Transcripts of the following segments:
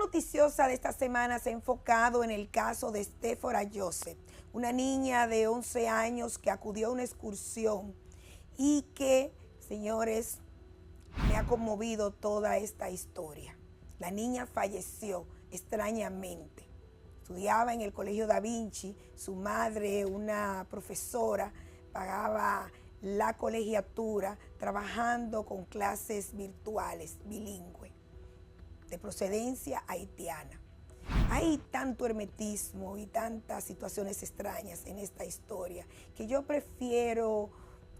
noticiosa de esta semana se ha enfocado en el caso de Stephora Joseph, una niña de 11 años que acudió a una excursión y que, señores, me ha conmovido toda esta historia. La niña falleció extrañamente. Estudiaba en el Colegio Da Vinci, su madre, una profesora, pagaba la colegiatura trabajando con clases virtuales, bilingüe, de procedencia haitiana. Hay tanto hermetismo y tantas situaciones extrañas en esta historia que yo prefiero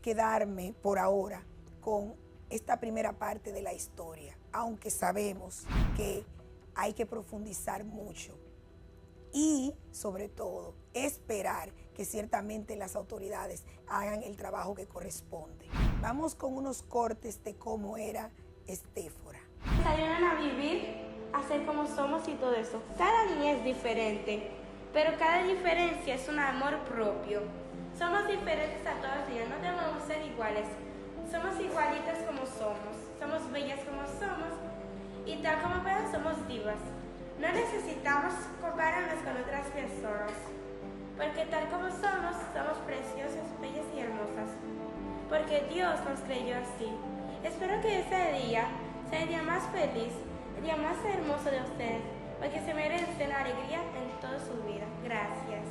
quedarme por ahora con esta primera parte de la historia, aunque sabemos que hay que profundizar mucho y, sobre todo, esperar que ciertamente las autoridades hagan el trabajo que corresponde. Vamos con unos cortes de cómo era Stephora. Salieron a vivir, a ser como somos y todo eso. Cada niña es diferente, pero cada diferencia es un amor propio. Somos diferentes a todos los días, no debemos ser iguales. Somos igualitas como somos bellas como somos y tal como vemos somos divas. No necesitamos compararnos con otras personas, porque tal como somos preciosas, bellas y hermosas, porque Dios nos creyó así. Espero que ese día sea el día más feliz, el día más hermoso de ustedes, porque se merecen alegría en toda su vida. Gracias.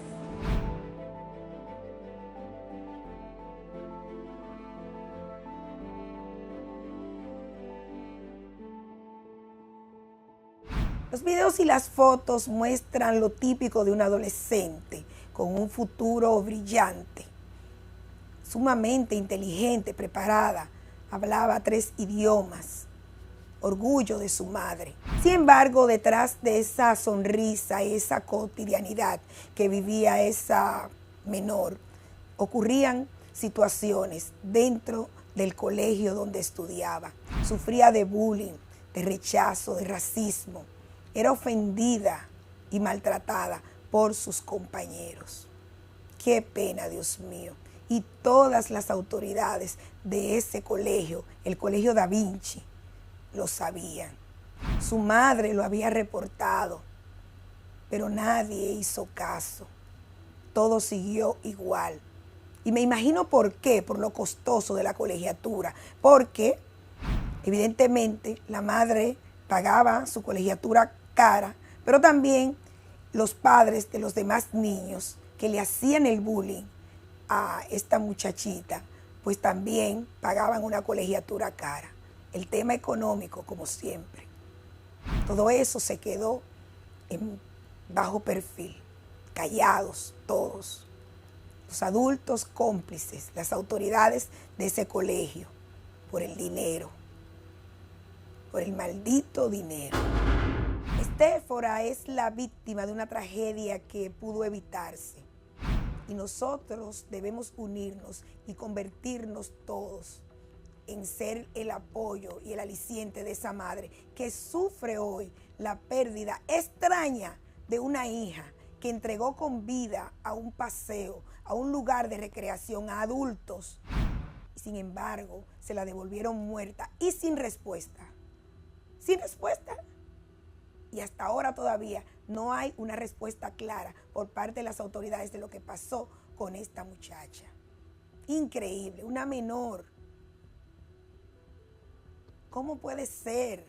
Los videos y las fotos muestran lo típico de un adolescente con un futuro brillante, sumamente inteligente, preparada, hablaba 3 idiomas, orgullo de su madre. Sin embargo, detrás de esa sonrisa, esa cotidianidad que vivía esa menor, ocurrían situaciones dentro del colegio donde estudiaba. Sufría de bullying, de rechazo, de racismo. Era ofendida y maltratada por sus compañeros. Qué pena, Dios mío. Y todas las autoridades de ese colegio, el Colegio Da Vinci, lo sabían. Su madre lo había reportado, pero nadie hizo caso. Todo siguió igual. Y me imagino por qué, por lo costoso de la colegiatura. Porque, evidentemente, la madre pagaba su colegiatura cara, pero también los padres de los demás niños que le hacían el bullying a esta muchachita, pues también pagaban una colegiatura cara. El tema económico, como siempre. Todo eso se quedó en bajo perfil, callados todos. Los adultos cómplices, las autoridades de ese colegio, por el dinero, por el maldito dinero. Stephora es la víctima de una tragedia que pudo evitarse. Y nosotros debemos unirnos y convertirnos todos en ser el apoyo y el aliciente de esa madre que sufre hoy la pérdida extraña de una hija que entregó con vida a un paseo, a un lugar de recreación a adultos. Sin embargo, se la devolvieron muerta y sin respuesta. Sin respuesta. Y hasta ahora todavía no hay una respuesta clara por parte de las autoridades de lo que pasó con esta muchacha. Increíble, una menor. ¿Cómo puede ser?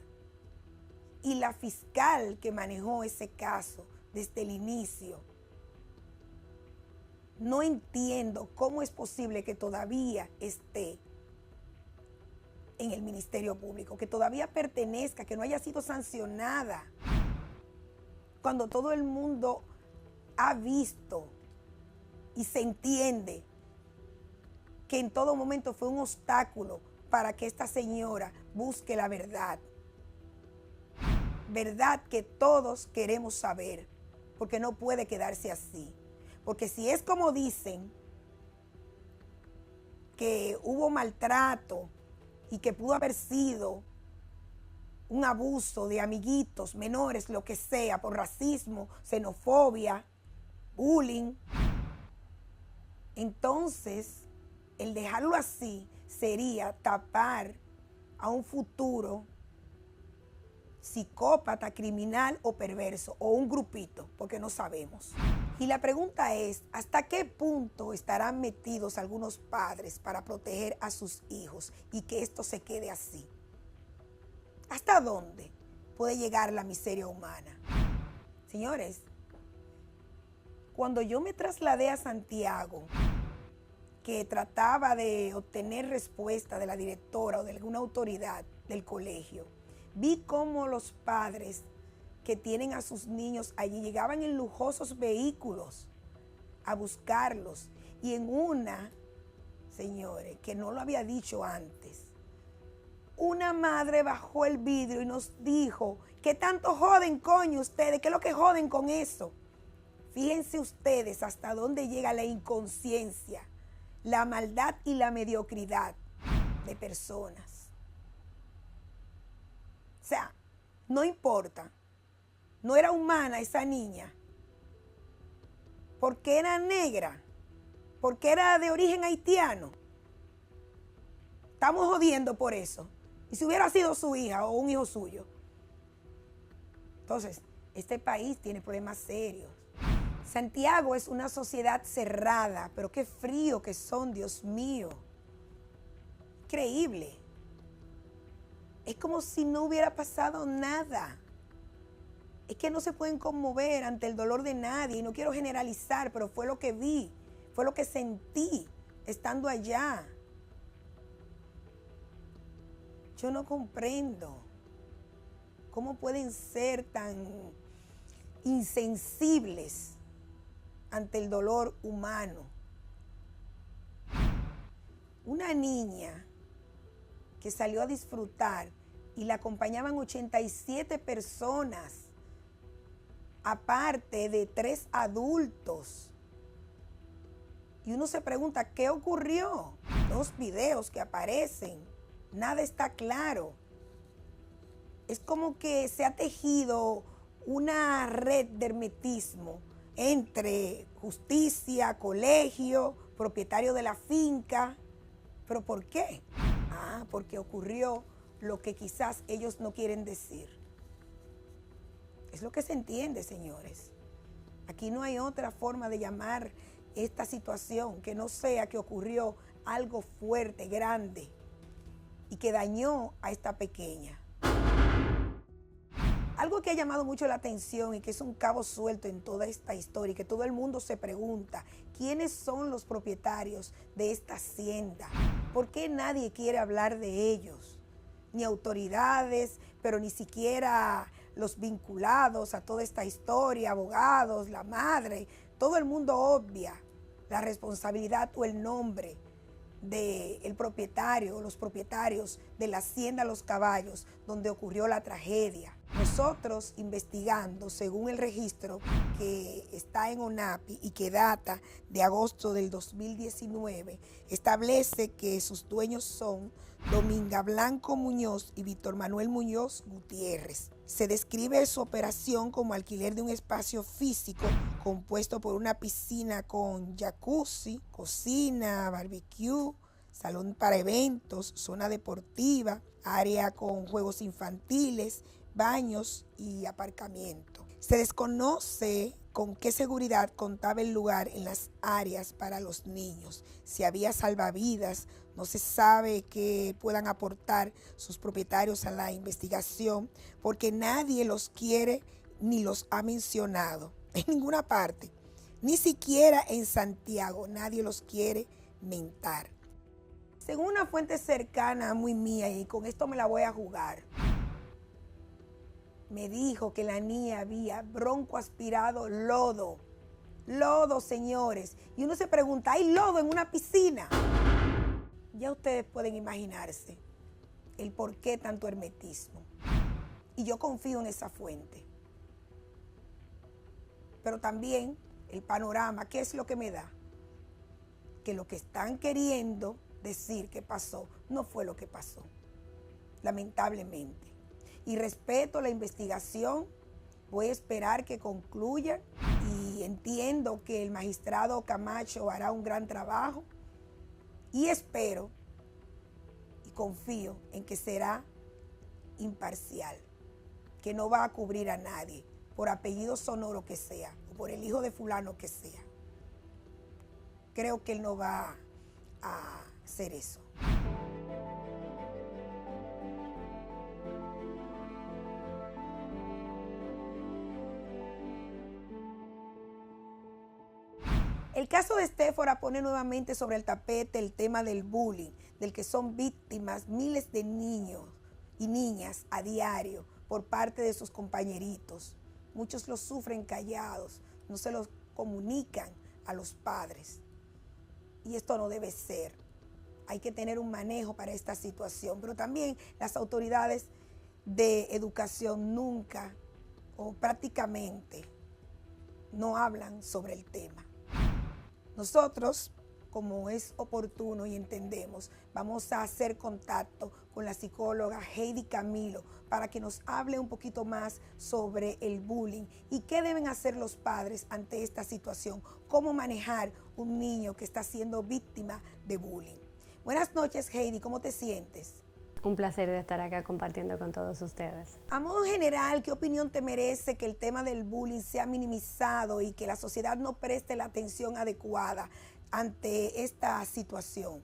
Y la fiscal que manejó ese caso desde el inicio, no entiendo cómo es posible que todavía esté en el Ministerio Público, que todavía pertenezca, que no haya sido sancionada, cuando todo el mundo ha visto y se entiende que en todo momento fue un obstáculo para que esta señora busque la verdad. Verdad que todos queremos saber, porque no puede quedarse así. Porque si es como dicen, que hubo maltrato y que pudo haber sido un abuso de amiguitos, menores, lo que sea, por racismo, xenofobia, bullying, entonces el dejarlo así sería tapar a un futuro psicópata, criminal o perverso, o un grupito, porque no sabemos. Y la pregunta es, ¿hasta qué punto estarán metidos algunos padres para proteger a sus hijos y que esto se quede así? ¿Hasta dónde puede llegar la miseria humana? Señores, cuando yo me trasladé a Santiago, que trataba de obtener respuesta de la directora o de alguna autoridad del colegio, vi cómo los padres que tienen a sus niños allí llegaban en lujosos vehículos a buscarlos. Y en una, señores, que no lo había dicho antes, una madre bajó el vidrio y nos dijo, ¿qué tanto joden, coño, ustedes? ¿Qué es lo que joden con eso? Fíjense ustedes hasta dónde llega la inconsciencia, la maldad y la mediocridad de personas. O sea, no importa, no era humana esa niña, porque era negra, porque era de origen haitiano. Estamos jodiendo por eso. Y si hubiera sido su hija o un hijo suyo. Entonces, este país tiene problemas serios. Santiago es una sociedad cerrada, pero qué frío que son, Dios mío. Increíble. Es como si no hubiera pasado nada. Es que no se pueden conmover ante el dolor de nadie. Y no quiero generalizar, pero fue lo que vi, fue lo que sentí estando allá. Yo no comprendo cómo pueden ser tan insensibles ante el dolor humano. Una niña que salió a disfrutar y la acompañaban 87 personas, aparte de 3 adultos. Y uno se pregunta, ¿qué ocurrió? 2 videos que aparecen, nada está claro. Es como que se ha tejido una red de hermetismo entre justicia, colegio, propietario de la finca. ¿Pero por qué? Porque ocurrió lo que quizás ellos no quieren decir. Es lo que se entiende, señores. Aquí no hay otra forma de llamar esta situación que no sea que ocurrió algo fuerte, grande y que dañó a esta pequeña. Algo que ha llamado mucho la atención y que es un cabo suelto en toda esta historia y que todo el mundo se pregunta, ¿quiénes son los propietarios de esta hacienda? ¿Por qué nadie quiere hablar de ellos? Ni autoridades, pero ni siquiera los vinculados a toda esta historia, abogados, la madre, todo el mundo obvia la responsabilidad o el nombre del propietario o los propietarios de la hacienda Los Caballos, donde ocurrió la tragedia. Nosotros investigando, según el registro que está en ONAPI y que data de agosto del 2019, establece que sus dueños son Dominga Blanco Muñoz y Víctor Manuel Muñoz Gutiérrez. Se describe su operación como alquiler de un espacio físico compuesto por una piscina con jacuzzi, cocina, barbecue, salón para eventos, zona deportiva, área con juegos infantiles, baños y aparcamiento. Se desconoce con qué seguridad contaba el lugar en las áreas para los niños, si había salvavidas, no se sabe qué puedan aportar sus propietarios a la investigación, porque nadie los quiere ni los ha mencionado en ninguna parte, ni siquiera en Santiago, nadie los quiere mentar. Según una fuente cercana, muy mía, y con esto me la voy a jugar, me dijo que la niña había broncoaspirado lodo. Lodo, señores. Y uno se pregunta, ¿hay lodo en una piscina? Ya ustedes pueden imaginarse el por qué tanto hermetismo. Y yo confío en esa fuente. Pero también el panorama, ¿qué es lo que me da? Que lo que están queriendo decir que pasó no fue lo que pasó, lamentablemente. Y respeto la investigación, voy a esperar que concluya y entiendo que el magistrado Camacho hará un gran trabajo y espero y confío en que será imparcial. que no va a cubrir a nadie, por apellido sonoro que sea, o por el hijo de fulano que sea. Creo que él no va a hacer eso. El caso de Estéfora pone nuevamente sobre el tapete el tema del bullying, del que son víctimas miles de niños y niñas a diario por parte de sus compañeritos. Muchos lo sufren callados, no se los comunican a los padres. Y esto no debe ser. Hay que tener un manejo para esta situación, pero también las autoridades de educación nunca o prácticamente no hablan sobre el tema. Nosotros, como es oportuno y entendemos, vamos a hacer contacto con la psicóloga Heidi Camilo para que nos hable un poquito más sobre el bullying y qué deben hacer los padres ante esta situación, cómo manejar un niño que está siendo víctima de bullying. Buenas noches, Heidi, ¿cómo te sientes? Un placer de estar acá compartiendo con todos ustedes. A modo general, ¿qué opinión te merece que el tema del bullying sea minimizado y que la sociedad no preste la atención adecuada ante esta situación?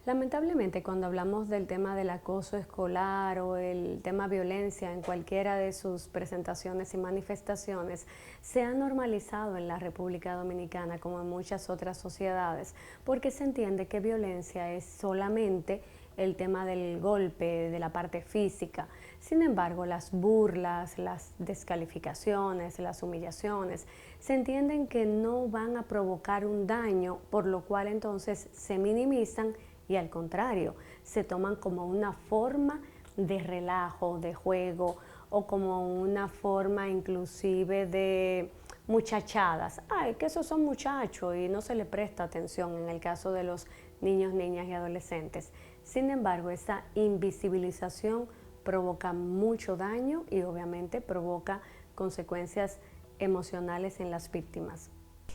Lamentablemente, cuando hablamos del tema del acoso escolar o el tema violencia en cualquiera de sus presentaciones y manifestaciones, se ha normalizado en la República Dominicana como en muchas otras sociedades, porque se entiende que violencia es solamente el tema del golpe, de la parte física. Sin embargo, las burlas, las descalificaciones, las humillaciones, se entienden que no van a provocar un daño, por lo cual entonces se minimizan y al contrario, se toman como una forma de relajo, de juego o como una forma inclusive de muchachadas. Ay, que esos son muchachos y no se le presta atención en el caso de los niños, niñas y adolescentes. Sin embargo, esa invisibilización provoca mucho daño y obviamente provoca consecuencias emocionales en las víctimas.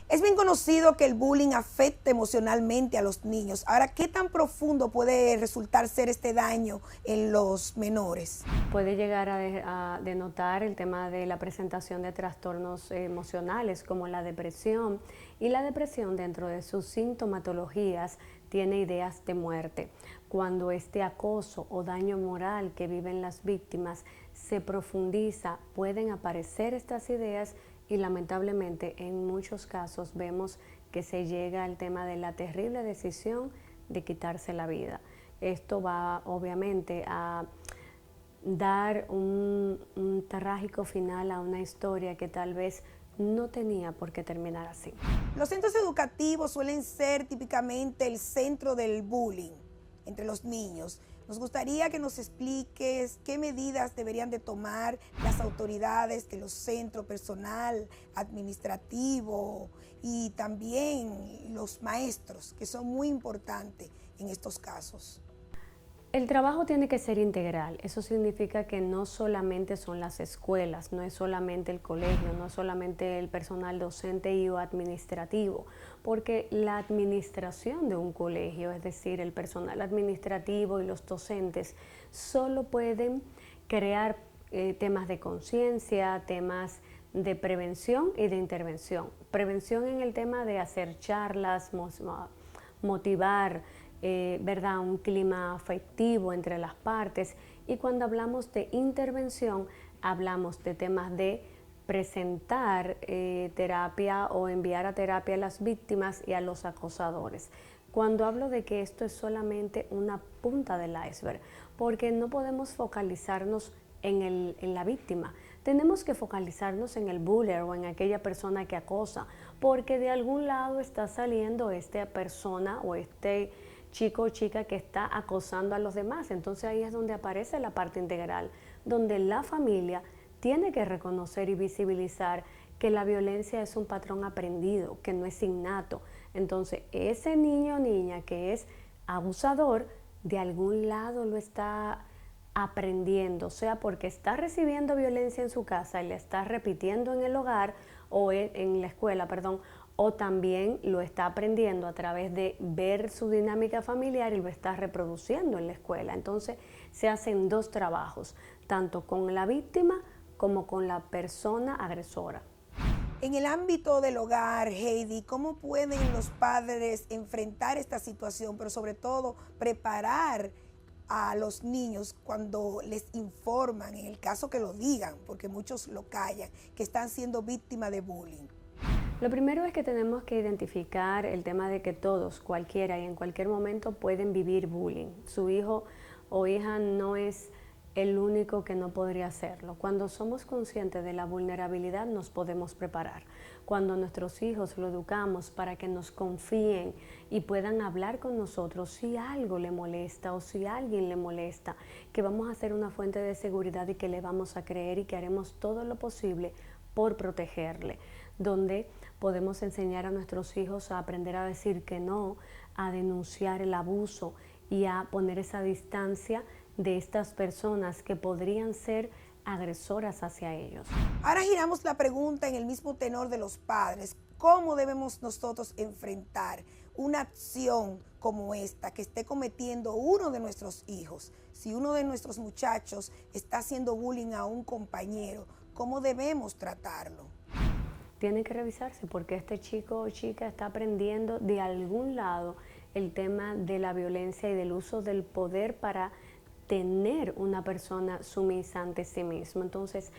Es bien conocido que el bullying afecta emocionalmente a los niños. Ahora, ¿qué tan profundo puede resultar ser este daño en los menores? Puede llegar a denotar el tema de la presentación de trastornos emocionales como la depresión, y la depresión dentro de sus sintomatologías tiene ideas de muerte. Cuando este acoso o daño moral que viven las víctimas se profundiza, pueden aparecer estas ideas y lamentablemente en muchos casos vemos que se llega al tema de la terrible decisión de quitarse la vida. Esto va obviamente a dar un trágico final a una historia que tal vez no tenía por qué terminar así. Los centros educativos suelen ser típicamente el centro del bullying entre los niños. Nos gustaría que nos expliques qué medidas deberían de tomar las autoridades de los centros, personal administrativo y también los maestros, que son muy importantes en estos casos. El trabajo tiene que ser integral. Eso significa que no solamente son las escuelas, no es solamente el colegio, no es solamente el personal docente y o administrativo, porque la administración de un colegio, es decir, el personal administrativo y los docentes, solo pueden crear temas de conciencia, temas de prevención y de intervención. Prevención en el tema de hacer charlas, motivar, ¿verdad? Un clima afectivo entre las partes, y cuando hablamos de intervención hablamos de temas de presentar terapia o enviar a terapia a las víctimas y a los acosadores. Cuando hablo de que esto es solamente una punta del iceberg, porque no podemos focalizarnos en la víctima, tenemos que focalizarnos en el buller o en aquella persona que acosa, porque de algún lado está saliendo esta persona o este chico o chica que está acosando a los demás. Entonces ahí es donde aparece la parte integral, donde la familia tiene que reconocer y visibilizar que la violencia es un patrón aprendido, que no es innato. Entonces ese niño o niña que es abusador, de algún lado lo está aprendiendo, sea porque está recibiendo violencia en su casa y la está repitiendo en el hogar o en la escuela, perdón, o también lo está aprendiendo a través de ver su dinámica familiar y lo está reproduciendo en la escuela. Entonces se hacen dos trabajos, tanto con la víctima como con la persona agresora. En el ámbito del hogar, Heidi, ¿cómo pueden los padres enfrentar esta situación, pero sobre todo preparar a los niños cuando les informan, en el caso que lo digan, porque muchos lo callan, que están siendo víctimas de bullying? Lo primero es que tenemos que identificar el tema de que todos, cualquiera y en cualquier momento pueden vivir bullying. Su hijo o hija no es el único que no podría hacerlo. Cuando somos conscientes de la vulnerabilidad nos podemos preparar. Cuando nuestros hijos lo educamos para que nos confíen y puedan hablar con nosotros si algo le molesta o si alguien le molesta, que vamos a ser una fuente de seguridad y que le vamos a creer y que haremos todo lo posible por protegerle, donde podemos enseñar a nuestros hijos a aprender a decir que no, a denunciar el abuso y a poner esa distancia de estas personas que podrían ser agresoras hacia ellos. Ahora giramos la pregunta en el mismo tenor de los padres. ¿Cómo debemos nosotros enfrentar una acción como esta que esté cometiendo uno de nuestros hijos? Si uno de nuestros muchachos está haciendo bullying a un compañero, ¿cómo debemos tratarlo? Tiene que revisarse porque este chico o chica está aprendiendo de algún lado el tema de la violencia y del uso del poder para tener una persona sumisa ante sí mismo. Entonces,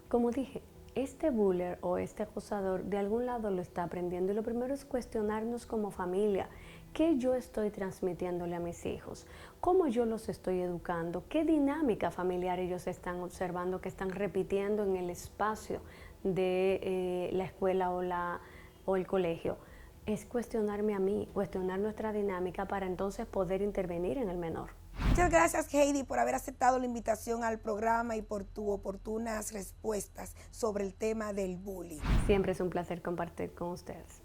como dije, este buller o este acosador de algún lado lo está aprendiendo y lo primero es cuestionarnos como familia. ¿Qué yo estoy transmitiéndole a mis hijos? ¿Cómo yo los estoy educando? ¿Qué dinámica familiar ellos están observando que están repitiendo en el espacio de la escuela o el colegio? Es cuestionarme a mí, cuestionar nuestra dinámica para entonces poder intervenir en el menor. Muchas gracias, Heidi, por haber aceptado la invitación al programa y por tus oportunas respuestas sobre el tema del bullying. Siempre es un placer compartir con ustedes.